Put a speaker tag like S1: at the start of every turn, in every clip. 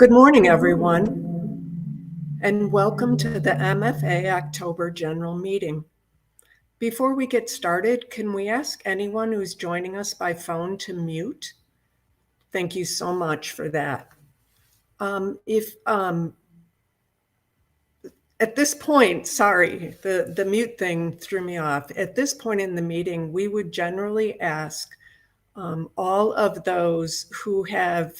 S1: Good morning, everyone, and welcome to the MFA October General Meeting. Before we get started, can we ask anyone who's joining us by phone to mute? Thank you so much for that. At this point, sorry, the mute thing threw me off. At this point in the meeting, we would generally ask all of those who have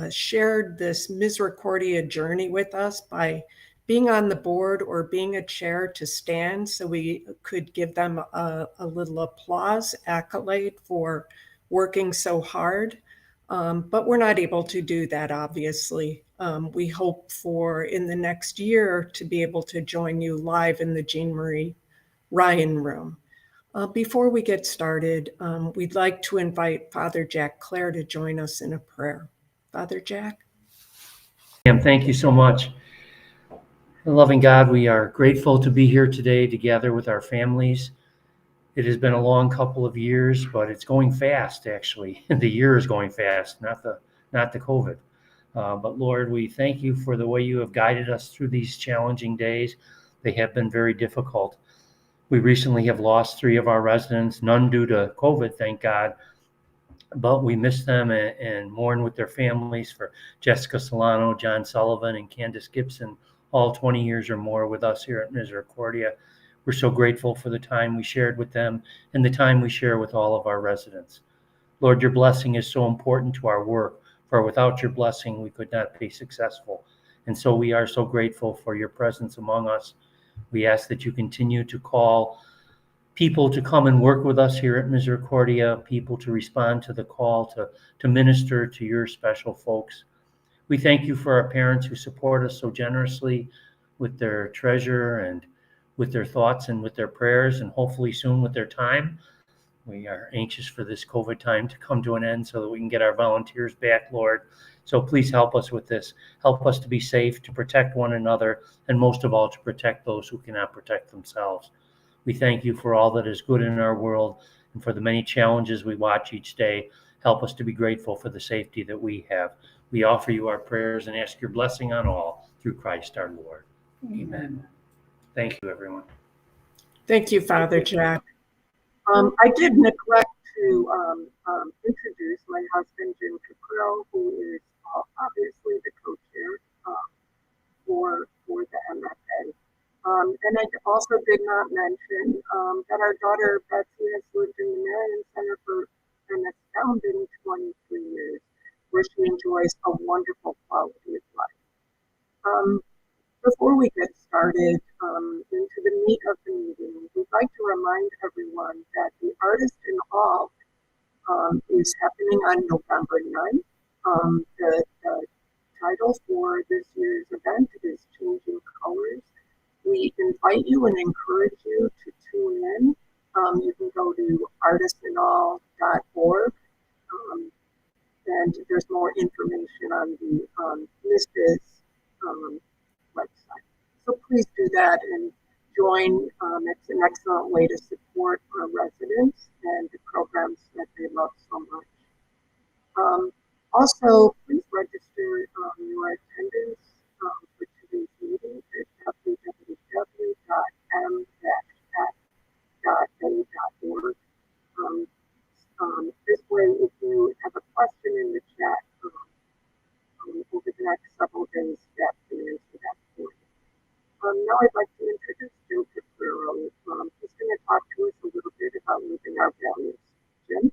S1: shared this Misericordia journey with us by being on the board or being a chair to stand so we could give them a little applause, accolade for working so hard. But we're not able to do that, obviously. We hope for in the next year to be able to join you live in the Jean Marie Ryan room. Before we get started, we'd like to invite Father Jack Clare to join us in a prayer. Father Jack?
S2: Thank you so much. Loving God, we are grateful to be here today together with our families. It has been a long couple of years, but it's going fast, actually. The year is going fast, not the COVID. But Lord, we thank you for the way you have guided us through these challenging days. They have been very difficult. We recently have lost 3 of our residents, none due to COVID, thank God, but we miss them and mourn with their families for Jessica Solano, John Sullivan, and Candace Gibson, all 20 years or more with us here at Misericordia. We're so grateful for the time we shared with them and the time we share with all of our residents. Lord, your blessing is so important to our work, for without your blessing, we could not be successful. And so we are so grateful for your presence among us. We ask that you continue to call people to come and work with us here at Misericordia, people to respond to the call to minister to your special folks. We thank you for our parents who support us so generously with their treasure and with their thoughts and with their prayers, and hopefully soon with their time. We are anxious for this COVID time to come to an end so that we can get our volunteers back, Lord. So please help us with this. Help us to be safe, to protect one another, and most of all, to protect those who cannot protect themselves. We thank you for all that is good in our world and for the many challenges we watch each day. Help us to be grateful for the safety that we have. We offer you our prayers and ask your blessing on all through Christ our Lord. Amen. Thank you, everyone.
S1: Thank you, Father Jack. I did neglect to introduce my husband, Jim Caprio, who is obviously the co-chair for the MFA. And I also did not mention that our daughter, Betsy, has lived in the Marion Center for an astounding 23 years, where she enjoys a wonderful quality of life. Before we get started into the meat of the meeting, we'd like to remind everyone that the Artist in All is happening on November 9th. The title for this year's event is Changing Colors. We invite you and encourage you to tune in. You can go to artistinall.org, and there's more information on the MISBIZ website. So please do that and join. It's an excellent way to support our residents and the programs that they love so much. Also, please register your attendance for today's meeting at www.m-f.a.org. This way, if you have a question in the chat over the next several days, staff can answer that for you. Now I'd like to introduce Jim Caprio. He's going to talk to us a little bit about living our values. Jim?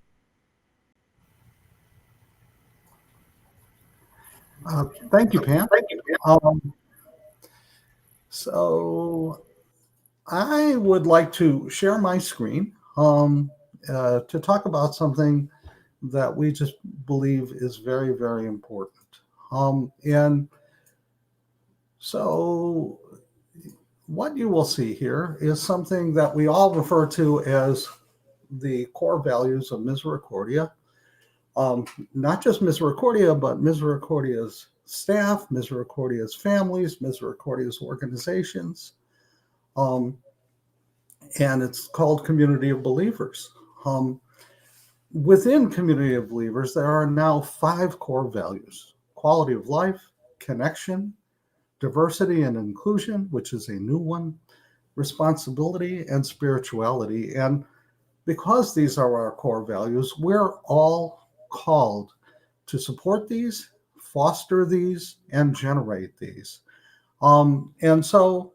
S3: Thank you, Pam. So I would like to share my screen to talk about something that we just believe is very, very important. And so what you will see here is something that we all refer to as the core values of Misericordia. Not just Misericordia, but Misericordia's staff, Misericordia's families, Misericordia's organizations. And it's called Community of Believers. Within Community of Believers, there are now 5 core values: quality of life, connection, diversity and inclusion, which is a new one, responsibility, and spirituality. And because these are our core values, we're all called to support these, foster these, and generate these. And so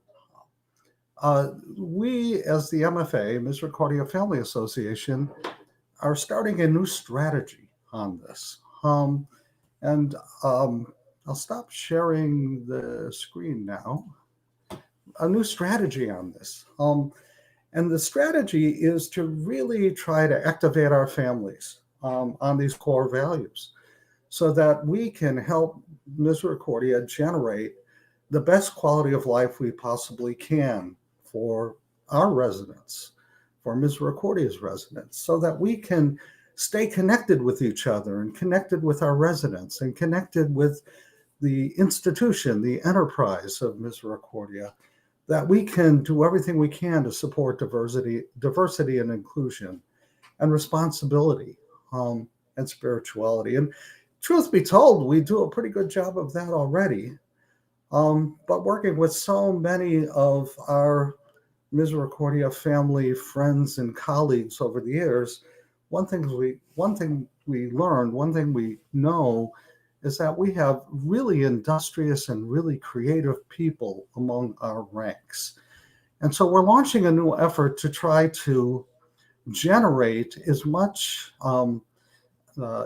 S3: we, as the MFA, Misericordia Family Association, are starting a new strategy on this. And I'll stop sharing the screen now. A new strategy on this. And the strategy is to really try to activate our families on these core values so that we can help Misericordia generate the best quality of life we possibly can for our residents, for Misericordia's residents, so that we can stay connected with each other and connected with our residents and connected with the institution, the enterprise of Misericordia, that we can do everything we can to support diversity and inclusion and responsibility and spirituality. And truth be told, we do a pretty good job of that already. But working with so many of our Misericordia family friends and colleagues over the years, one thing we learned, one thing we know is that we have really industrious and really creative people among our ranks. And so we're launching a new effort to try to generate as much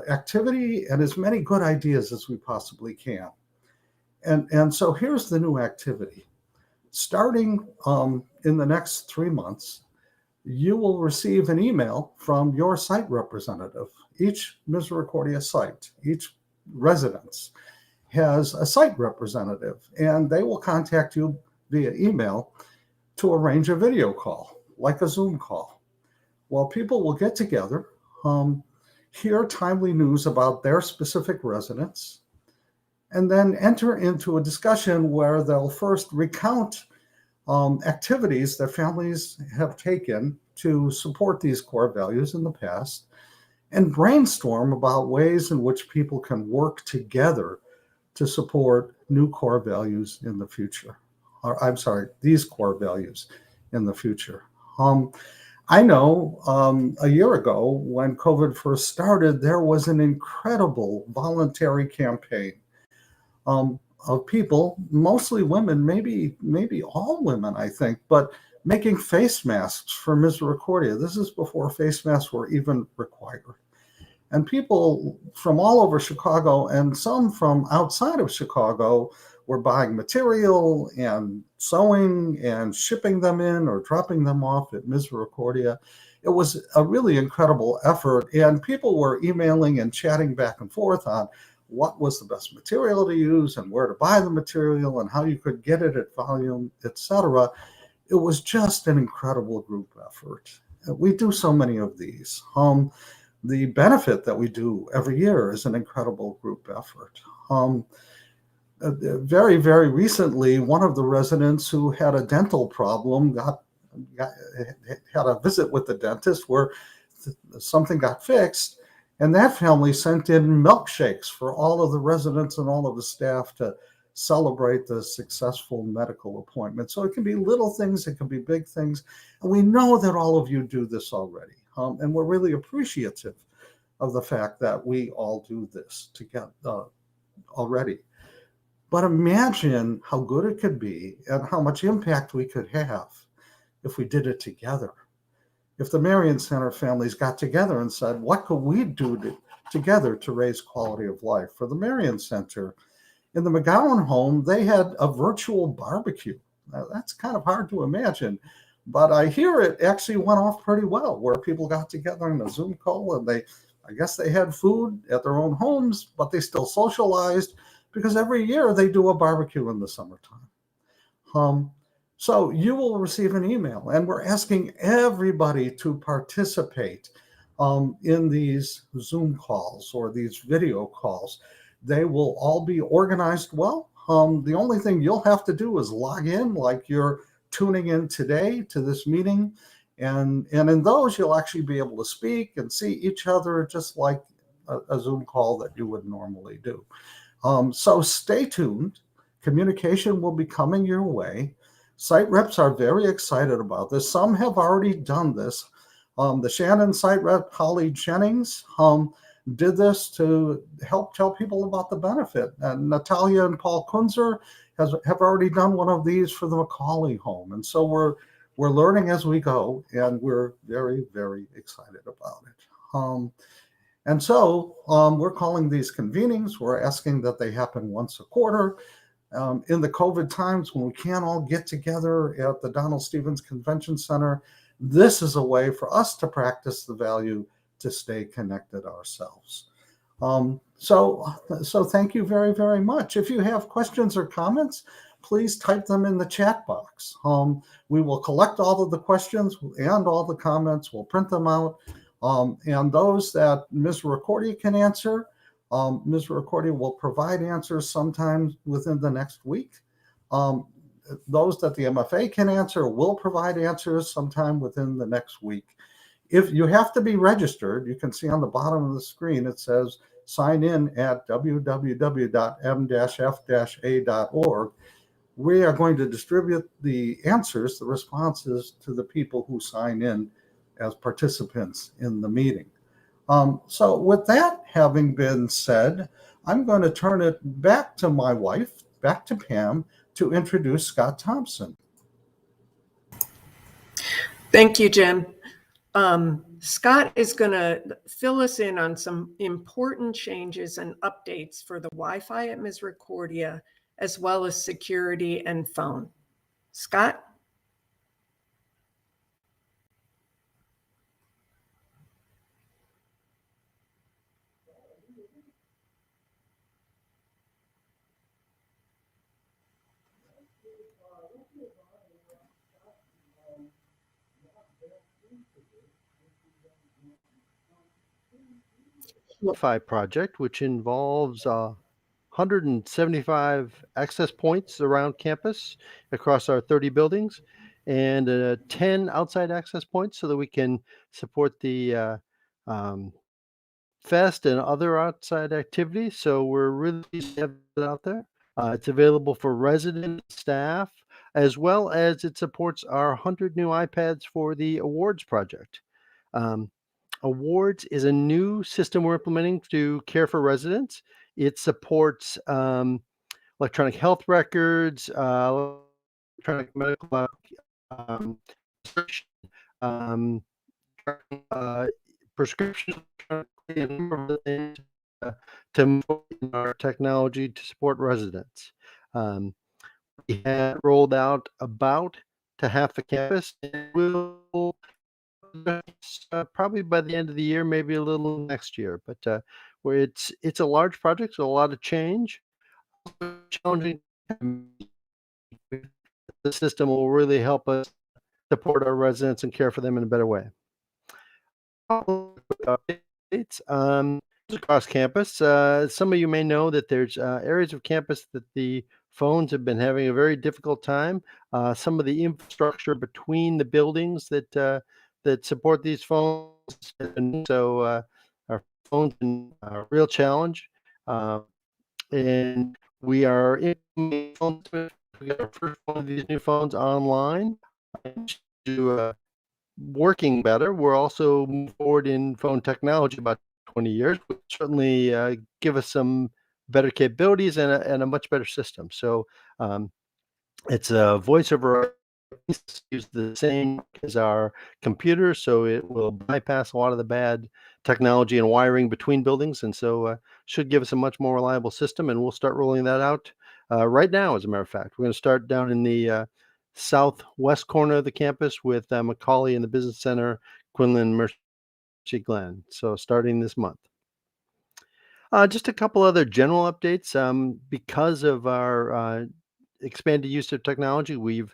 S3: activity and as many good ideas as we possibly can. And so here's the new activity. Starting in the next 3 months, you will receive an email from your site representative. Each Misericordia site, each residence has a site representative, and they will contact you via email to arrange a video call, like a Zoom call. Well, people will get together, hear timely news about their specific residents, and then enter into a discussion where they'll first recount activities that families have taken to support these core values in the past, and brainstorm about ways in which people can work together to support new core values in the future. These core values in the future. I know a year ago when COVID first started, there was an incredible voluntary campaign of people, mostly women, maybe all women, I think, but making face masks for Misericordia. This is before face masks were even required. And people from all over Chicago and some from outside of Chicago were buying material and sewing and shipping them in or dropping them off at Misericordia. It was a really incredible effort, and people were emailing and chatting back and forth on what was the best material to use and where to buy the material and how you could get it at volume, etc. It was just an incredible group effort. We do so many of these. The benefit that we do every year is an incredible group effort. Very, very recently, one of the residents who had a dental problem had a visit with the dentist where something got fixed, and that family sent in milkshakes for all of the residents and all of the staff to celebrate the successful medical appointment. So it can be little things, it can be big things, and we know that all of you do this already. And we're really appreciative of the fact that we all do this together already. But imagine how good it could be and how much impact we could have if we did it together. If the Marion Center families got together and said, what could we do together to raise quality of life? For the Marion Center, in the McGowan home, they had a virtual barbecue. Now, that's kind of hard to imagine, but I hear it actually went off pretty well, where people got together in a Zoom call and I guess they had food at their own homes, but they still socialized because every year they do a barbecue in the summertime. So you will receive an email, and we're asking everybody to participate in these Zoom calls or these video calls. They will all be organized well. The only thing you'll have to do is log in like you're tuning in today to this meeting. And in those, you'll actually be able to speak and see each other just like a Zoom call that you would normally do. So stay tuned. Communication will be coming your way. Site reps are very excited about this. Some have already done this. The Shannon site rep, Holly Jennings, did this to help tell people about the benefit. And Natalia and Paul Kunzer have already done one of these for the Macaulay home. And so we're learning as we go, and we're very, very excited about it. And so we're calling these convenings. We're asking that they happen once a quarter. In the COVID times when we can't all get together at the Donald Stevens Convention Center, this is a way for us to practice the value to stay connected ourselves. So thank you very, very much. If you have questions or comments, please type them in the chat box. We will collect all of the questions and all the comments. We'll print them out. And those that Misericordia can answer, Misericordia will provide answers sometime within the next week. Those that the MFA can answer will provide answers sometime within the next week. If you have to be registered, you can see on the bottom of the screen, it says sign in at www.m-f-a.org. We are going to distribute the answers, the responses to the people who sign in as participants in the meeting. So with that having been said, I'm going to turn it back to my wife, back to Pam, to introduce Scott Thompson.
S1: Thank you, Jim. Scott is going to fill us in on some important changes and updates for the Wi-Fi at Misericordia, as well as security and phone. Scott?
S4: Wi-Fi project, which involves 175 access points around campus across our 30 buildings and 10 outside access points so that we can support the fest and other outside activities. So we're really pleased to have it out there. It's available for resident staff, as well as it supports our 100 new iPads for the awards project. Awards is a new system we're implementing to care for residents. It supports electronic health records, electronic medical um, prescriptions, and a number of things to move in our technology to support residents. We had rolled out about to half the campus, and we'll probably by the end of the year, maybe a little next year. But where it's a large project, so a lot of change, challenging. The system will really help us support our residents and care for them in a better way. Updates across campus. Some of you may know that there's areas of campus that the phones have been having a very difficult time. Some of the infrastructure between the buildings that support these phones, so our phones are a real challenge. And we are implementing phones. We got our first one of these new phones online to working better. We're also moving forward in phone technology about 20 years, which certainly give us some better capabilities and a much better system. So it's a voice over use the same as our computer, so it will bypass a lot of the bad technology and wiring between buildings, and so should give us a much more reliable system. And we'll start rolling that out right now. As a matter of fact, we're going to start down in the southwest corner of the campus with Macaulay in the Business Center, Quinlan, Mercy Glen. So starting this month. Just a couple other general updates. Because of our expanded use of technology, we've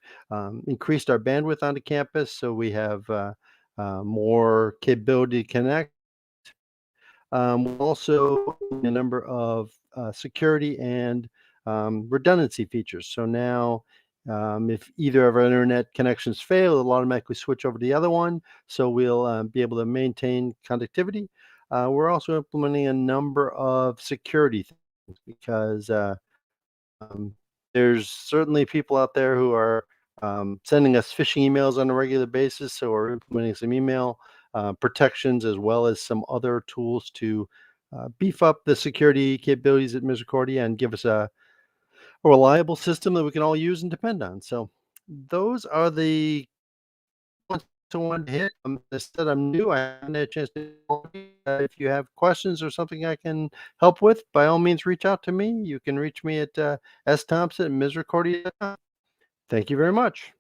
S4: increased our bandwidth onto campus, so we have more capability to connect. Also, a number of security and redundancy features. So now, if either of our internet connections fail, it'll automatically switch over to the other one. So we'll be able to maintain connectivity. We're also implementing a number of security things. because there's certainly people out there who are sending us phishing emails on a regular basis, so we're implementing some email protections as well as some other tools to beef up the security capabilities at Misericordia and give us a reliable system that we can all use and depend on. So those are the ones I wanted to hit. Instead, I'm new. I haven't had a chance to. If you have questions or something I can help with, by all means, reach out to me. You can reach me at sthompson@misericordia.com. Thank you very much.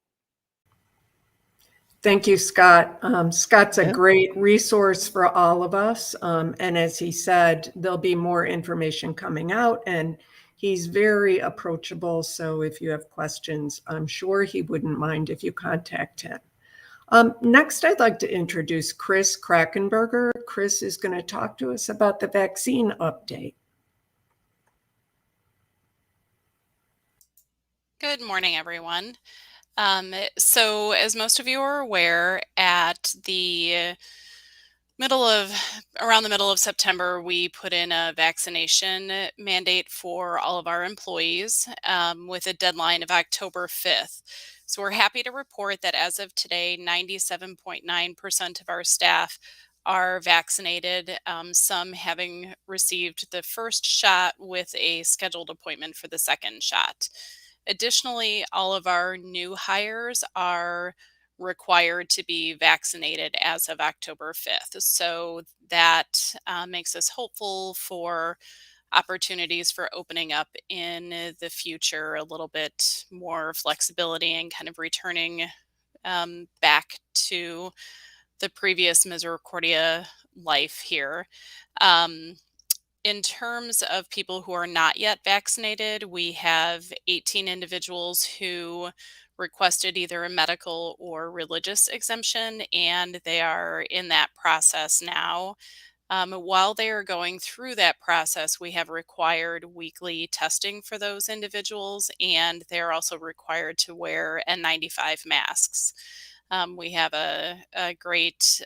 S1: Thank you, Scott. Scott's a
S4: Yeah.
S1: great resource for all of us. And as he said, there'll be more information coming out, and he's very approachable. So if you have questions, I'm sure he wouldn't mind if you contact him. Next, I'd like to introduce Chris Crackenberger. Chris is going to talk to us about the vaccine update.
S5: Good morning, everyone. So as most of you are aware, at the around the middle of September, we put in a vaccination mandate for all of our employees with a deadline of October 5th. So we're happy to report that as of today, 97.9% of our staff are vaccinated, some having received the first shot with a scheduled appointment for the second shot. Additionally, all of our new hires are required to be vaccinated as of October 5th. So that makes us hopeful for opportunities for opening up in the future, a little bit more flexibility and kind of returning back to the previous Misericordia life here. In terms of people who are not yet vaccinated, we have 18 individuals who requested either a medical or religious exemption, and they are in that process now. While they are going through that process, we have required weekly testing for those individuals, and they're also required to wear N95 masks. We have a great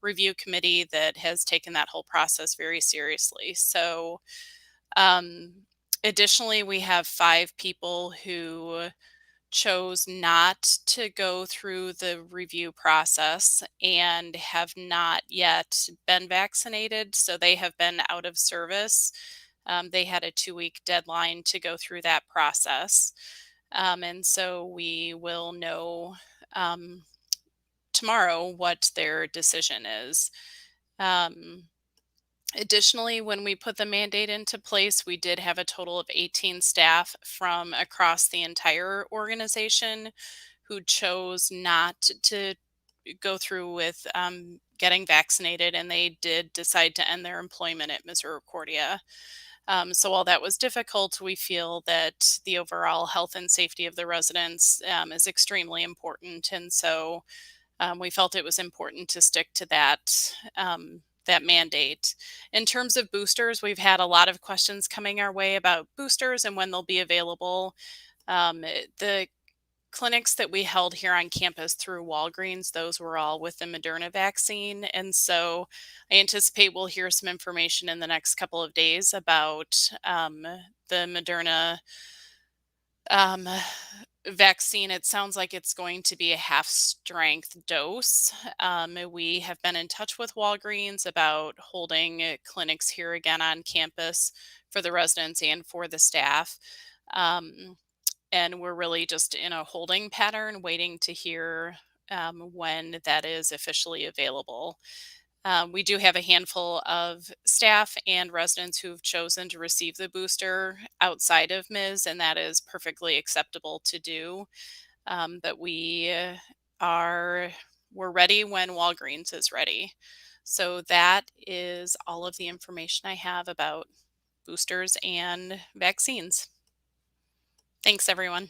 S5: review committee that has taken that whole process very seriously. So additionally, we have 5 people who chose not to go through the review process and have not yet been vaccinated. So they have been out of service. They had a 2-week deadline to go through that process. And so we will know tomorrow what their decision is. Additionally, when we put the mandate into place, we did have a total of 18 staff from across the entire organization who chose not to go through with getting vaccinated, and they did decide to end their employment at Misericordia. So while that was difficult, we feel that the overall health and safety of the residents is extremely important. And so we felt it was important to stick to that mandate. In terms of boosters, we've had a lot of questions coming our way about boosters and when they'll be available. The clinics that we held here on campus through Walgreens, those were all with the Moderna vaccine. And so I anticipate we'll hear some information in the next couple of days about the Moderna vaccine. It sounds like it's going to be a half-strength dose. We have been in touch with Walgreens about holding clinics here again on campus for the residents and for the staff. And we're really just in a holding pattern, waiting to hear when that is officially available. We do have a handful of staff and residents who've chosen to receive the booster outside of MIS, and that is perfectly acceptable to do. But we're ready when Walgreens is ready. So that is all of the information I have about boosters and vaccines. Thanks, everyone.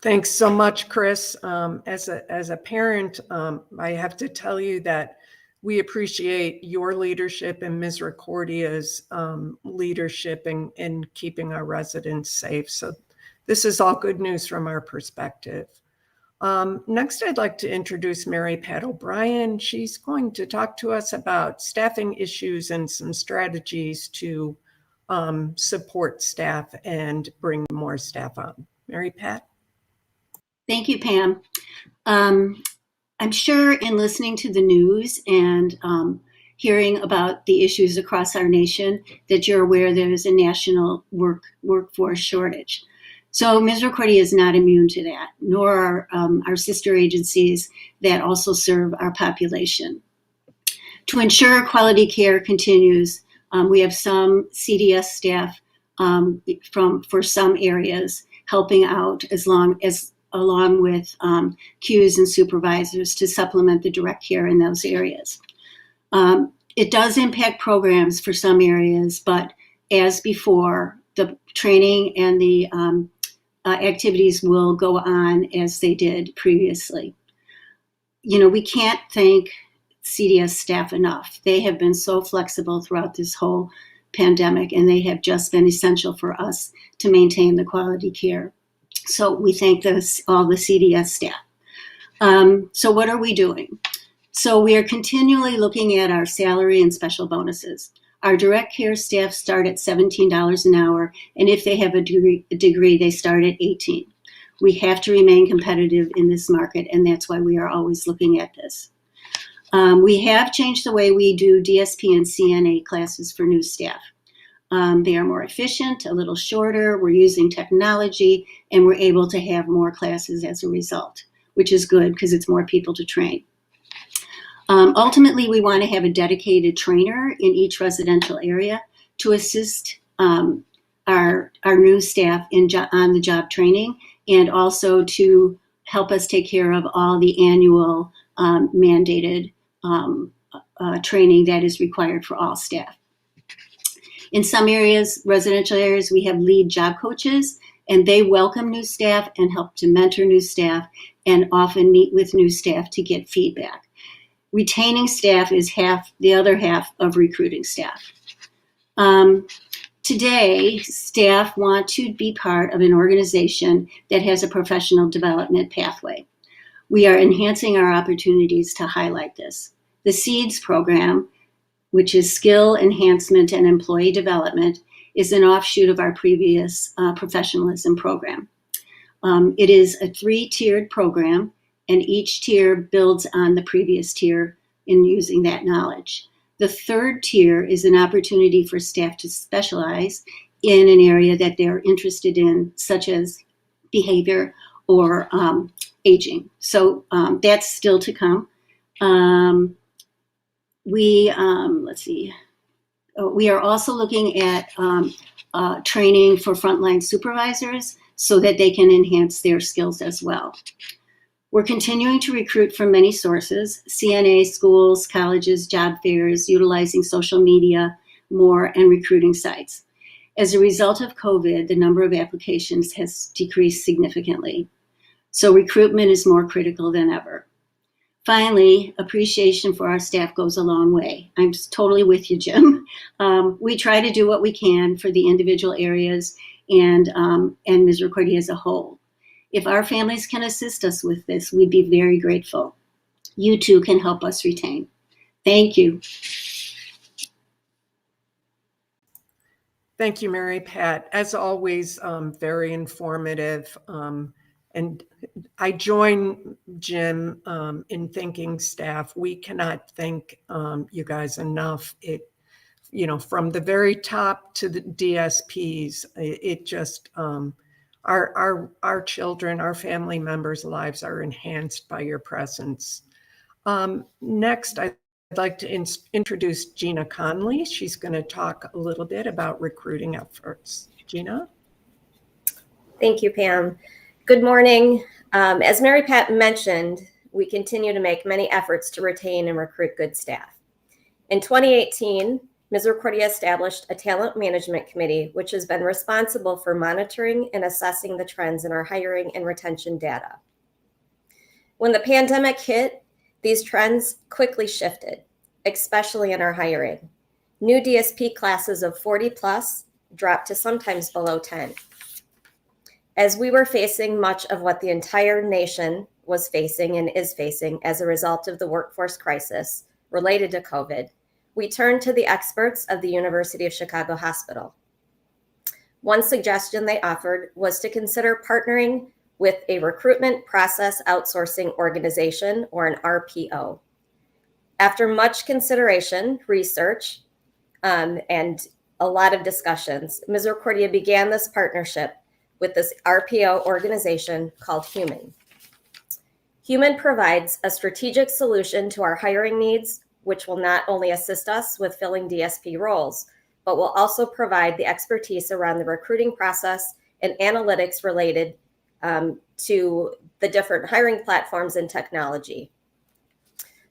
S1: Thanks so much, Chris. As a parent, I have to tell you that we appreciate your leadership and Misericordia's leadership in keeping our residents safe. So this is all good news from our perspective. Next, I'd like to introduce Mary Pat O'Brien. She's going to talk to us about staffing issues and some strategies to support staff and bring more staff on. Mary Pat?
S6: Thank you, Pam. I'm sure in listening to the news and hearing about the issues across our nation that you're aware there's a national workforce shortage. So Misericordia is not immune to that, nor are our sister agencies that also serve our population. To ensure quality care continues, we have some CDS staff for some areas helping out along with Qs and supervisors to supplement the direct care in those areas. It does impact programs for some areas, but as before, the training and the activities will go on as they did previously. We can't thank CDS staff enough. They have been so flexible throughout this whole pandemic, and they have just been essential for us to maintain the quality care. So we thank all the CDS staff. So what are we doing? So we are continually looking at our salary and special bonuses. Our direct care staff start at $17 an hour, and if they have a degree, they start at $18. We have to remain competitive in this market, and that's why we are always looking at this. We have changed the way we do DSP and CNA classes for new staff. They are more efficient, a little shorter, we're using technology, and we're able to have more classes as a result, which is good because it's more people to train. Ultimately, we want to have a dedicated trainer in each residential area to assist our new staff on the job training, and also to help us take care of all the annual mandated training that is required for all staff. In some areas, residential areas, we have lead job coaches, and they welcome new staff and help to mentor new staff and often meet with new staff to get feedback. Retaining staff is the other half of recruiting staff. Today, staff want to be part of an organization that has a professional development pathway. We are enhancing our opportunities to highlight this. The SEEDS program, which is Skill Enhancement and Employee Development, is an offshoot of our previous professionalism program. It is a 3-tiered program, and each tier builds on the previous tier in using that knowledge. The 3rd tier is an opportunity for staff to specialize in an area that they're interested in, such as behavior or aging. So that's still to come. Let's see. We are also looking at training for frontline supervisors so that they can enhance their skills as well. We're continuing to recruit from many sources: CNA, schools, colleges, job fairs, utilizing social media more, and recruiting sites. As a result of COVID, the number of applications has decreased significantly. So recruitment is more critical than ever. Finally, appreciation for our staff goes a long way. I'm just totally with you, Jim. We try to do what we can for the individual areas and Misericordia as a whole. If our families can assist us with this, we'd be very grateful. You too can help us retain. Thank you.
S1: Thank you, Mary Pat. As always, very informative. And I join Jim in thanking staff. We cannot thank you guys enough. From the very top to the DSPs, it just, our children, our family members' lives are enhanced by your presence. Next, I'd like to introduce Gina Conley. She's going to talk a little bit about recruiting efforts. Gina?
S7: Thank you, Pam. Good morning. As Mary Pat mentioned, we continue to make many efforts to retain and recruit good staff. In 2018, Misericordia established a talent management committee, which has been responsible for monitoring and assessing the trends in our hiring and retention data. When the pandemic hit, these trends quickly shifted, especially in our hiring. New DSP classes of 40 plus dropped to sometimes below 10. As we were facing much of what the entire nation was facing and is facing as a result of the workforce crisis related to COVID, we turned to the experts of the University of Chicago Hospital. One suggestion they offered was to consider partnering with a recruitment process outsourcing organization, or an RPO. After much consideration, research, and a lot of discussions, Misericordia began this partnership with this RPO organization called Human. Human provides a strategic solution to our hiring needs, which will not only assist us with filling DSP roles, but will also provide the expertise around the recruiting process and analytics related to the different hiring platforms and technology.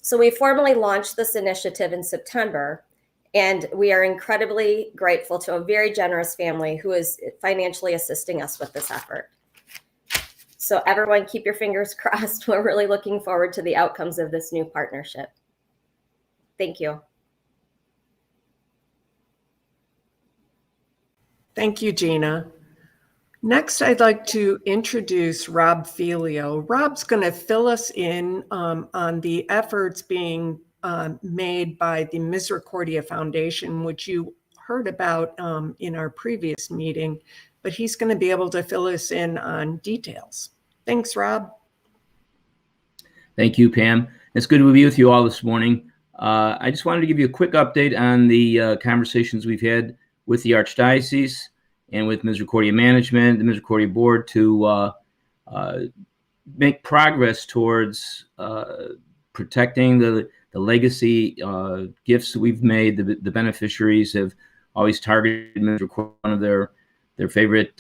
S7: So we formally launched this initiative in September, and we are incredibly grateful to a very generous family who is financially assisting us with this effort. So everyone, keep your fingers crossed. We're really looking forward to the outcomes of this new partnership. Thank you.
S1: Thank you, Gina. Next, I'd like to introduce Rob Filio. Rob's going to fill us in on the efforts being made by the Misericordia Foundation, which you heard about in our previous meeting, but he's going to be able to fill us in on details. Thanks, Rob.
S8: Thank you, Pam. It's good to be with you all this morning. I just wanted to give you a quick update on the conversations we've had with the Archdiocese and with Misericordia Management, the Misericordia Board, to make progress towards protecting the legacy gifts that we've made. The beneficiaries have always targeted Misericordia. One of their favorite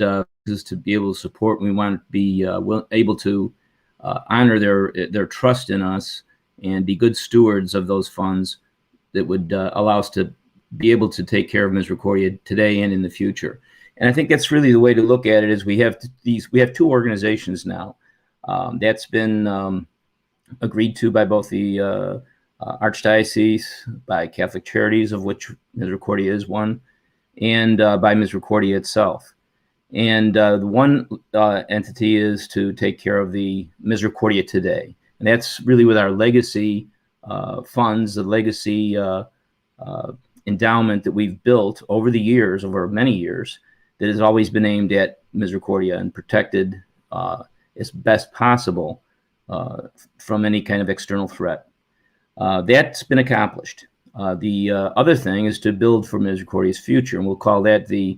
S8: is to be able to support. We want to be able to honor their trust in us and be good stewards of those funds that would allow us to be able to take care of Misericordia today and in the future. And I think that's really the way to look at it. Is we have two organizations now. That's been agreed to by both the Archdiocese, by Catholic Charities, of which Misericordia is one, and by Misericordia itself. And the one entity is to take care of the Misericordia today. And that's really with our legacy funds, the legacy endowment that we've built over the years, over many years, that has always been aimed at Misericordia and protected as best possible from any kind of external threat. That's been accomplished. The other thing is to build for Misericordia's future, and we'll call that the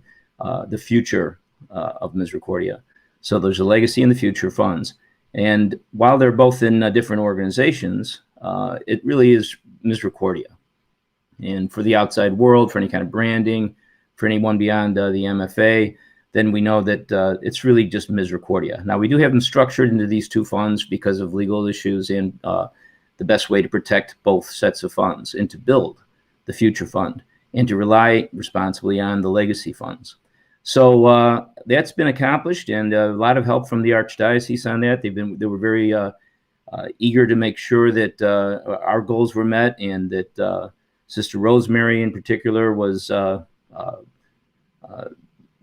S8: future of Misericordia. So there's a legacy and the future funds. And while they're both in different organizations, it really is Misericordia. And for the outside world, for any kind of branding, for anyone beyond the MFA, then we know that it's really just Misericordia. Now, we do have them structured into these two funds because of legal issues and the best way to protect both sets of funds and to build the future fund and to rely responsibly on the legacy funds. So that's been accomplished, and a lot of help from the Archdiocese on that. They were very eager to make sure that our goals were met, and that Sister Rosemary in particular was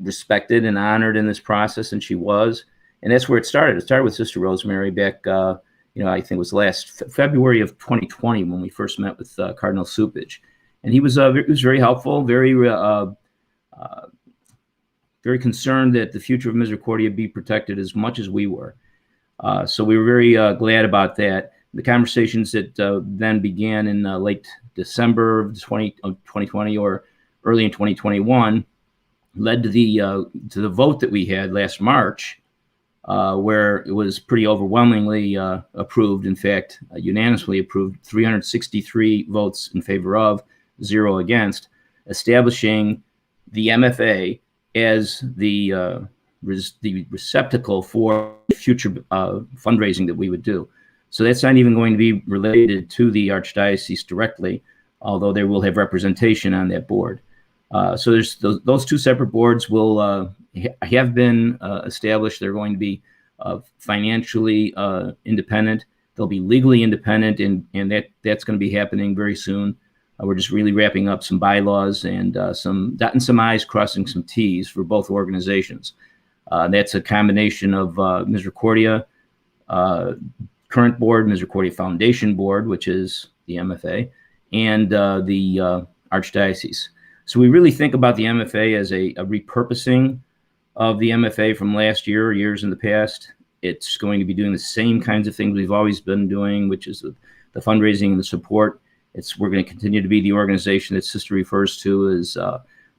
S8: respected and honored in this process, and she was. And that's where it started. It started with Sister Rosemary back, I think it was last February of 2020 when we first met with Cardinal Supage. And he was very helpful, very concerned that the future of Misericordia be protected as much as we were. So we were very glad about that. The conversations that then began in late December of 2020 or early in 2021 led to the vote that we had last March, where it was pretty overwhelmingly approved. In fact, unanimously approved, 363 votes in favor of, 0 against, establishing the MFA as the receptacle for future fundraising that we would do. So that's not even going to be related to the Archdiocese directly, although they will have representation on that board. So there's those two separate boards will have been established. They're going to be financially independent. They'll be legally independent, and that's going to be happening very soon. We're just really wrapping up some bylaws and some dotting some I's, crossing some T's for both organizations. That's a combination of Misericordia current board, Misericordia Foundation board, which is the MFA, and the Archdiocese. So we really think about the MFA as a repurposing of the MFA from last year or years in the past. It's going to be doing the same kinds of things we've always been doing, which is the fundraising and the support. We're going to continue to be the organization that Sister refers to as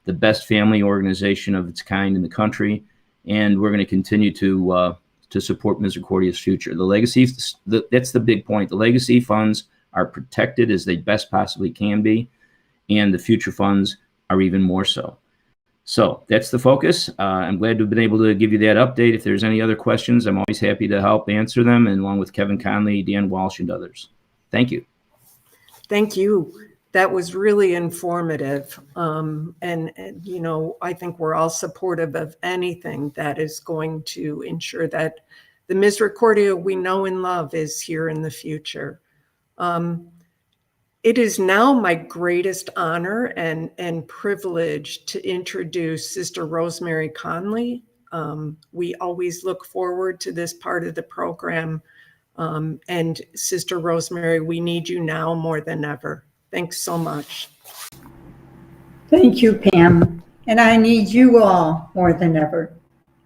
S8: the best family organization of its kind in the country, and we're going to continue to support Misericordia's future. The legacy, that's the big point. The legacy funds are protected as they best possibly can be, and the future funds are even more so. So that's the focus. I'm glad to have been able to give you that update. If there's any other questions, I'm always happy to help answer them, and along with Kevin Conley, Dan Walsh, and others. Thank you.
S1: Thank you. That was really informative. And, you know, I think we're all supportive of anything that is going to ensure that the Misericordia we know and love is here in the future. It is now my greatest honor and privilege to introduce Sister Rosemary Conley. We always look forward to this part of the program. And Sister Rosemary, we need you now more than ever. Thanks so much.
S9: Thank you, Pam. And I need you all more than ever.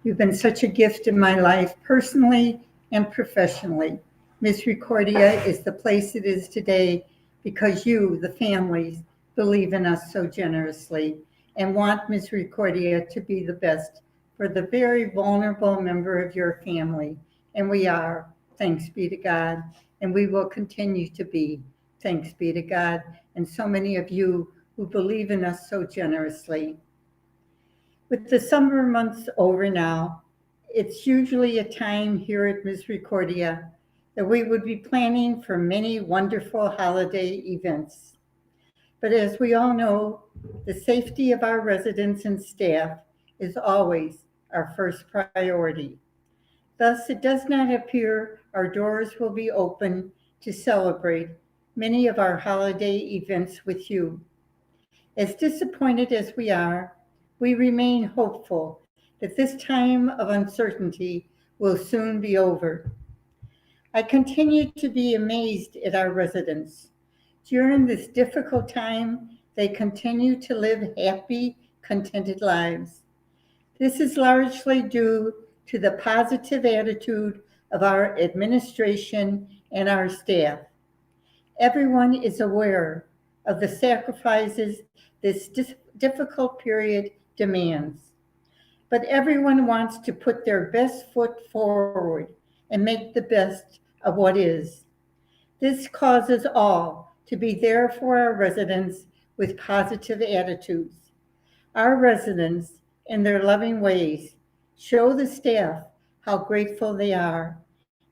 S9: You've been such a gift in my life, personally and professionally. Misericordia is the place it is today because you, the families, believe in us so generously and want Misericordia to be the best for the very vulnerable member of your family. And we are, thanks be to God, and we will continue to be, thanks be to God, and so many of you who believe in us so generously. With the summer months over now, it's usually a time here at Misericordia that we would be planning for many wonderful holiday events. But as we all know, the safety of our residents and staff is always our first priority. Thus, it does not appear our doors will be open to celebrate many of our holiday events with you. As disappointed as we are, we remain hopeful that this time of uncertainty will soon be over. I continue to be amazed at our residents. During this difficult time, they continue to live happy, contented lives. This is largely due to the positive attitude of our administration and our staff. Everyone is aware of the sacrifices this difficult period demands, but everyone wants to put their best foot forward and make the best of what is. This causes all to be there for our residents with positive attitudes. Our residents, in their loving ways, show the staff how grateful they are,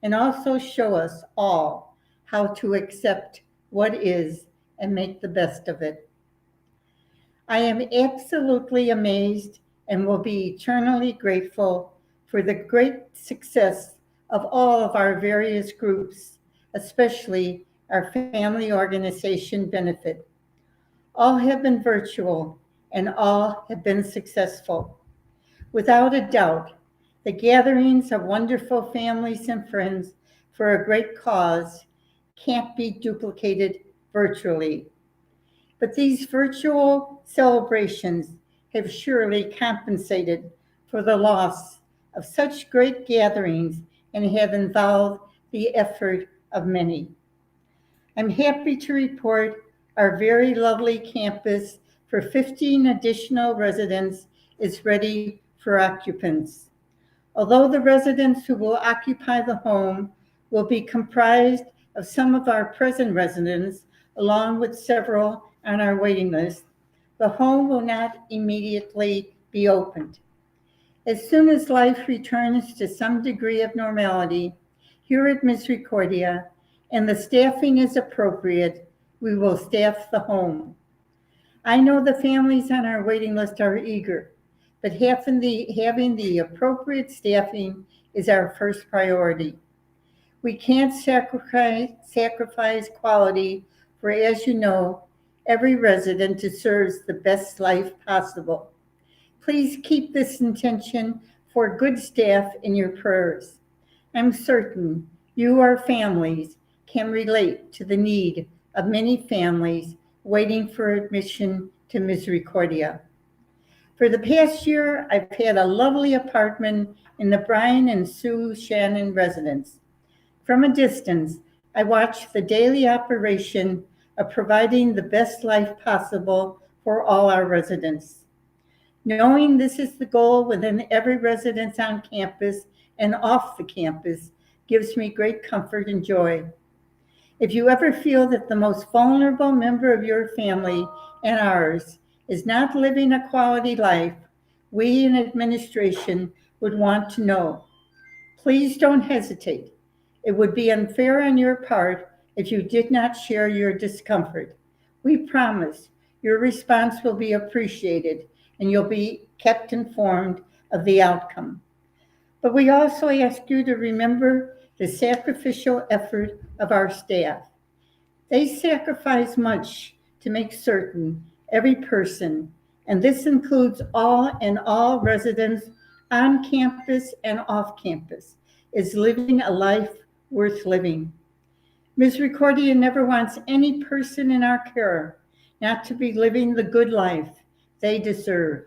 S9: and also show us all how to accept what is and make the best of it. I am absolutely amazed and will be eternally grateful for the great success of all of our various groups, especially our family organization benefit. All have been virtual and all have been successful. Without a doubt, the gatherings of wonderful families and friends for a great cause can't be duplicated virtually. But these virtual celebrations have surely compensated for the loss of such great gatherings and have involved the effort of many. I'm happy to report our very lovely campus for 15 additional residents is ready for occupants. Although the residents who will occupy the home will be comprised of some of our present residents, along with several on our waiting list, the home will not immediately be opened. As soon as life returns to some degree of normality here at Misericordia and the staffing is appropriate, we will staff the home. I know the families on our waiting list are eager, but having the appropriate staffing is our first priority. We can't sacrifice quality, for as you know, every resident deserves the best life possible. Please keep this intention for good staff in your prayers. I'm certain you, our families, can relate to the need of many families waiting for admission to Misericordia. For the past year, I've had a lovely apartment in the Brian and Sue Shannon residence. From a distance, I watch the daily operation of providing the best life possible for all our residents. Knowing this is the goal within every residence on campus and off the campus gives me great comfort and joy. If you ever feel that the most vulnerable member of your family and ours is not living a quality life, we in administration would want to know. Please don't hesitate. It would be unfair on your part if you did not share your discomfort. We promise your response will be appreciated and you'll be kept informed of the outcome. But we also ask you to remember the sacrificial effort of our staff. They sacrifice much to make certain every person, and this includes all residents on campus and off campus, is living a life worth living. Misericordia never wants any person in our care not to be living the good life they deserve.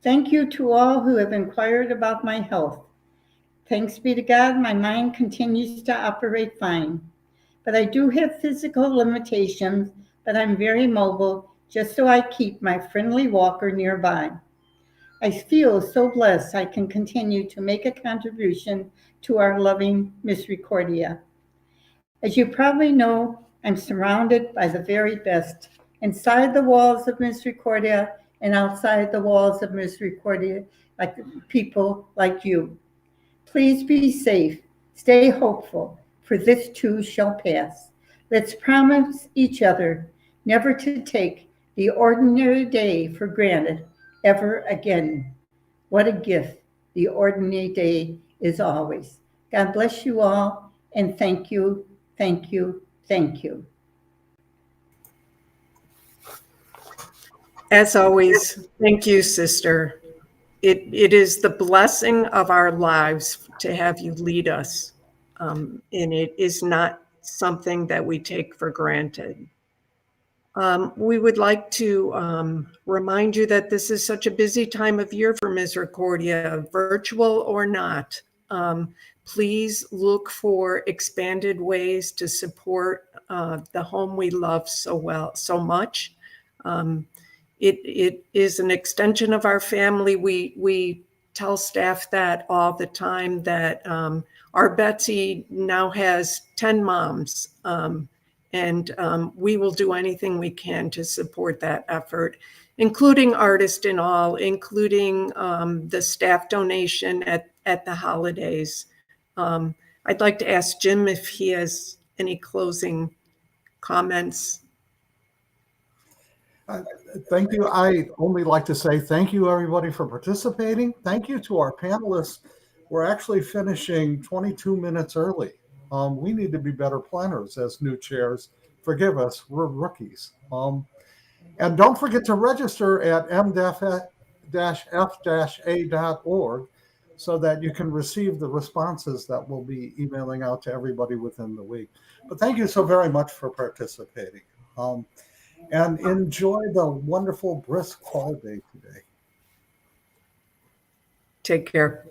S9: Thank you to all who have inquired about my health. Thanks be to God, my mind continues to operate fine. But I do have physical limitations, but I'm very mobile, just so I keep my friendly walker nearby. I feel so blessed I can continue to make a contribution to our loving Misericordia. As you probably know, I'm surrounded by the very best inside the walls of Misericordia and outside the walls of Misericordia, like people like you. Please be safe, stay hopeful, for this too shall pass. Let's promise each other never to take the ordinary day for granted ever again. What a gift the ordinary day is always. God bless you all, and thank you, thank you, thank you.
S1: As always, thank you, sister. It is the blessing of our lives to have you lead us, and it is not something that we take for granted. We would like to remind you that this is such a busy time of year for Misericordia, virtual or not. Please look for expanded ways to support the home we love so much. It is an extension of our family. We tell staff that all the time, that our Betsy now has 10 moms, and we will do anything we can to support that effort, including Artist in All, including the staff donation at the holidays. I'd like to ask Jim if he has any closing comments.
S3: Thank you. I only like to say thank you, everybody, for participating. Thank you to our panelists. We're actually finishing 22 minutes early. We need to be better planners as new chairs. Forgive us, we're rookies. And don't forget to register at mdef-f-a.org so that you can receive the responses that we'll be emailing out to everybody within the week. But thank you so very much for participating. And enjoy the wonderful brisk fall day today.
S1: Take care.